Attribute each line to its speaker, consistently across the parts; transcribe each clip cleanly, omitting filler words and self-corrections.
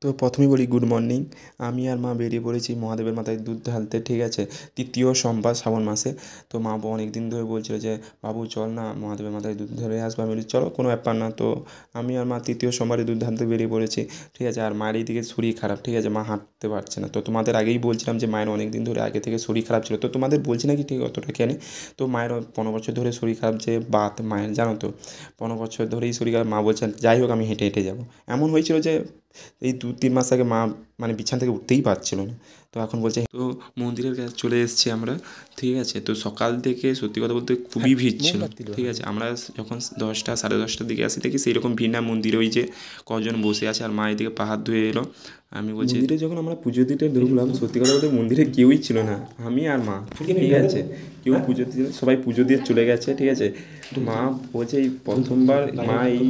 Speaker 1: তো প্রথমেই বলি গুড মর্নিং। আমি আর মা বেরিয়ে পড়েছি মহাদেবের মাথায় দুধ ঢালতে, ঠিক আছে, তৃতীয় সোমবার শ্রাবণ মাসে। তো মা অনেক দিন ধরে বলছিল যে বাবু চল না মহাদেবের মাথায় দুধ ঢেলে আসবো। আমি বলি চলো, কোনো ব্যাপার না। তো আমি আর মা তৃতীয় সোমবারে দুধ ঢালতে বেরিয়ে পড়েছি, ঠিক আছে। আর মায়ের এইদিকে শরীর খারাপ, ঠিক আছে, মা হাঁটতে পারছে না। তো তোমাদের আগেই বলছিলাম যে মায়ের অনেক দিন ধরে আগে থেকে শরীর খারাপ ছিল, তো তোমাদের বলছি নাকি ঠিক অতটা কেন। তো মায়ের 15 বছর ধরে শরীর খারাপ, যে বাত মায়ের, জানো তো, 15 বছর ধরেই শরীর খারাপ। মা বলছেন যাই হোক আমি হেঁটে হেঁটে যাবো। এমন হয়েছিল যে এই 2-3 মাস আগে মা মানে বিছানা থেকে উঠতেই পারছিল না। তো এখন বলছে, তো মন্দিরের কাছে চলে এসেছি আমরা, ঠিক আছে। তো সকাল থেকে সত্যি কথা বলতে খুবই ভিড় ছিল, ঠিক আছে। আমরা যখন 10টা 10:30টার দিকে আসি দেখি সেই রকম ভিড় না, মন্দিরে ওই যে কজন বসে আছে আর মা এদিকে পা হাত ধুয়ে এলো। আমি বলছি মন্দিরে যখন আমরা পুজো দিতে ঢুকলাম, সত্যি কথা বলতে মন্দিরে কেউই ছিল না, আমি আর মা, ঠিক আছে। কেউ পুজো দিতে, সবাই পুজো দিয়ে চলে গেছে, ঠিক আছে। মা বলছে এই প্রথমবার মা এই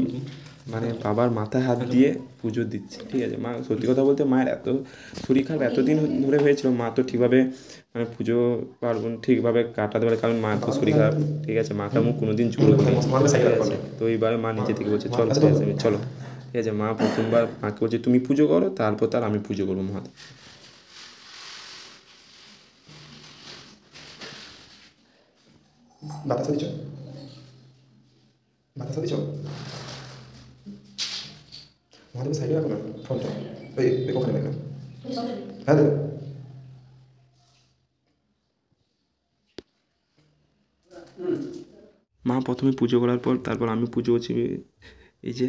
Speaker 1: মানে বাবার মাথায় হাত দিয়ে পুজো দিচ্ছে, ঠিক আছে। মা সত্যি কথা বলতে মায়ের এত শরীর খারাপ এতদিন ধরে হয়েছিল, মা তো ঠিকভাবে মানে পুজো পার্বণ ঠিকভাবে কাটাতে পারে, কারণ মা তো শরীর খারাপ, ঠিক আছে। মাকে মুখ কোনো দিন জোর করে, ঠিক আছে। তো এইবারে মা নিজে থেকে বলছে চলো, ঠিক আছে, আমি চলো, ঠিক আছে। মা প্রথমবার মাকে বলছে তুমি পুজো করো, তারপর তার আমি পুজো করবো মহাদেব। বাতাসা দিচ্ছ, বাতাসা দিচ্ছ, মহাদেবের সাইডে রাখো না ফোনটা, ওই ওখানে দেখো, হ্যাঁ দেখো। মা প্রথমে পুজো করার পর তারপর আমি পুজো করছি, এই যে